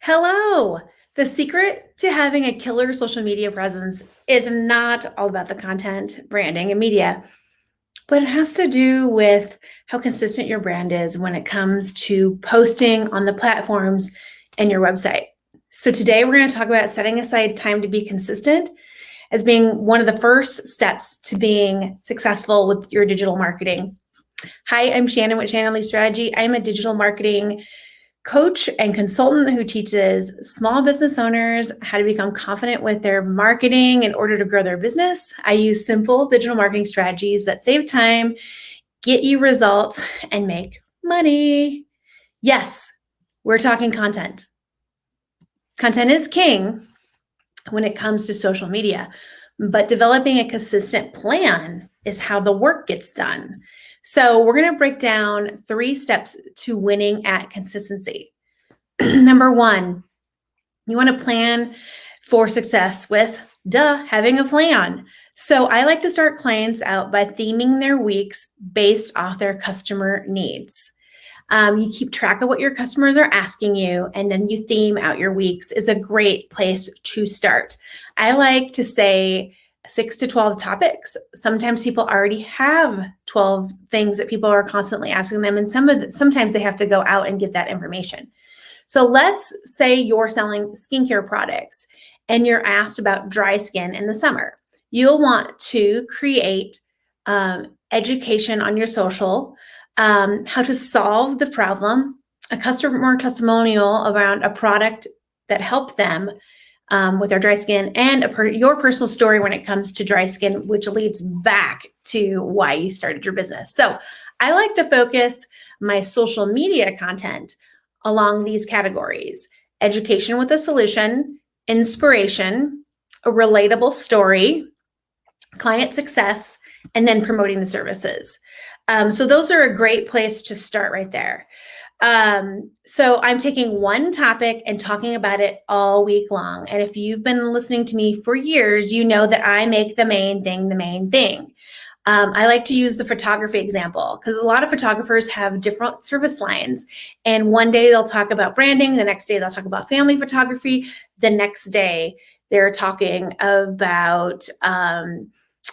Hello. The secret to having a killer social media presence is not all about the content, branding, and media, but it has to do with how consistent your brand is when it comes to posting on the platforms and your website. So, today we're going to talk about setting aside time to be consistent as being one of the first steps to being successful with your digital marketing. Hi, I'm Shannon with Shannon Lee Strategy. I'm a digital marketing coach and consultant who teaches small business owners how to become confident with their marketing in order to grow their business. I use simple digital marketing strategies that save time, get you results, and make money. Yes, we're talking content. Content is king when it comes to social media, but developing a consistent plan is how the work gets done. So we're going to break down 3 steps to winning at consistency. Number 1, you want to plan for success with having a plan. So I like to start clients out by theming their weeks based off their customer needs. You keep track of what your customers are asking you, and then you theme out your weeks is a great place to start. I like to say 6 to 12 topics. Sometimes people already have 12 things that people are constantly asking them, and sometimes they have to go out and get that information. So let's say you're selling skincare products and you're asked about dry skin in the summer. You'll want to create education on your social, how to solve the problem, a customer testimonial around a product that helped them with their dry skin, and your personal story when it comes to dry skin, which leads back to why you started your business. So I like to focus my social media content along these categories: education with a solution, inspiration, a relatable story, client success, and then promoting the services. So those are a great place to start right there. So I'm taking one topic and talking about it all week long. And if you've been listening to me for years, you know that I make the main thing the main thing. I like to use the photography example because a lot of photographers have different service lines. And one day they'll talk about branding, the next day they'll talk about family photography, the next day they're talking about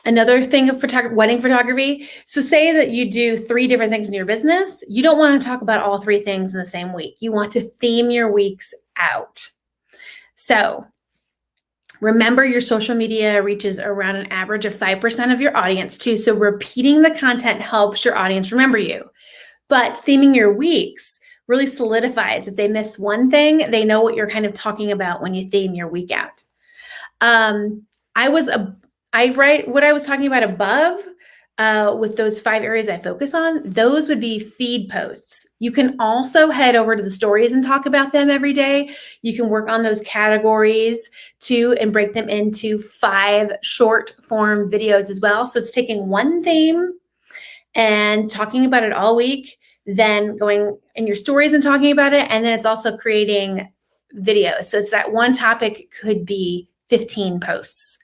another thing of wedding photography. So say that you do 3 different things in your business. You don't want to talk about all 3 things in the same week. You want to theme your weeks out. So remember, your social media reaches around an average of 5% of your audience too. So repeating the content helps your audience remember you. But theming your weeks really solidifies. If they miss one thing, they know what you're kind of talking about when you theme your week out. I write what I was talking about above with those 5 areas I focus on. Those would be feed posts. You can also head over to the stories and talk about them every day. You can work on those categories too and break them into 5 short form videos as well. So it's taking one theme and talking about it all week, then going in your stories and talking about it. And then it's also creating videos. So it's that one topic could be 15 posts.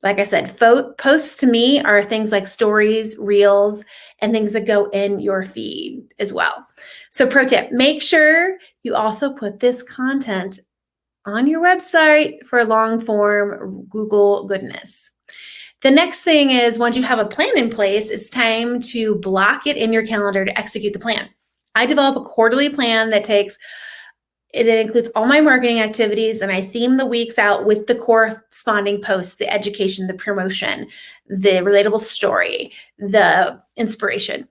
Like I said, posts to me are things like stories, reels, and things that go in your feed as well. So pro tip, make sure you also put this content on your website for long form Google goodness. The next thing is, once you have a plan in place, it's time to block it in your calendar to execute the plan. I develop a quarterly plan that includes all my marketing activities, and I theme the weeks out with the corresponding posts, the education, the promotion, the relatable story, the inspiration.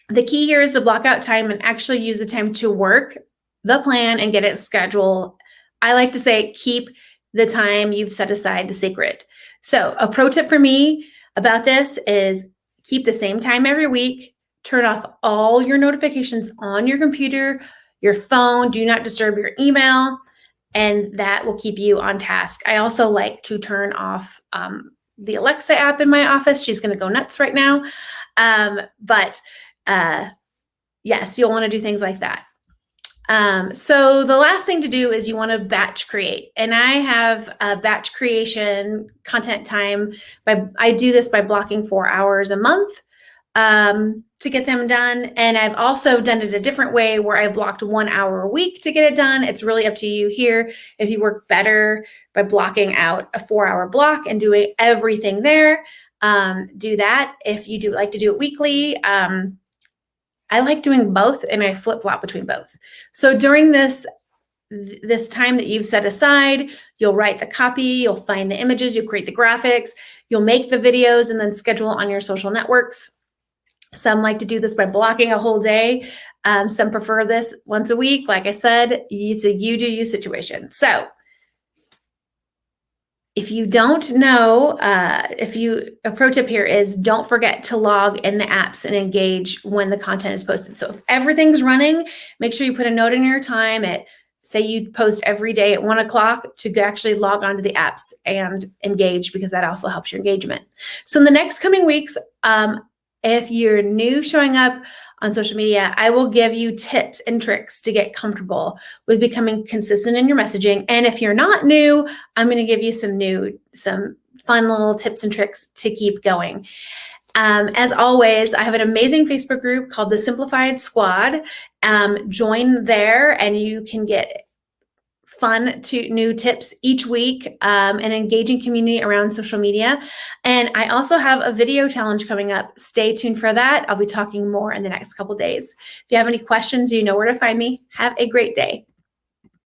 The key here is to block out time and actually use the time to work the plan and get it scheduled. I like to say, keep the time you've set aside the sacred. So a pro tip for me about this is keep the same time every week, turn off all your notifications on your computer, your phone, do not disturb your email, and that will keep you on task. I also like to turn off the Alexa app in my office. She's going to go nuts right now. But yes, you'll want to do things like that. So the last thing to do is you want to batch create. And I have a batch creation content time. I do this by blocking 4 hours a month to get them done. And I've also done it a different way where I've blocked 1 hour a week to get it done. It's really up to you here. If you work better by blocking out a 4-hour block and doing everything there, do that. If you do like to do it weekly, I like doing both, and I flip-flop between both. So during this time that you've set aside, you'll write the copy, you'll find the images, you'll create the graphics, you'll make the videos, and then schedule on your social networks. Some like to do this by blocking a whole day. Some prefer this once a week. Like I said, it's a you do you situation. So if you don't know, a pro tip here is don't forget to log in the apps and engage when the content is posted. So if everything's running, make sure you put a note in your time at, say you post every day at 1 o'clock, to actually log onto the apps and engage, because that also helps your engagement. So in the next coming weeks, if you're new showing up on social media, I will give you tips and tricks to get comfortable with becoming consistent in your messaging. And if you're not new, I'm going to give you some fun little tips and tricks to keep going. As always, I have an amazing Facebook group called the Simplified Squad. Join there and you can get fun new tips each week, an engaging community around social media. And I also have a video challenge coming up. Stay tuned for that. I'll be talking more in the next couple days. If you have any questions, you know where to find me. Have a great day.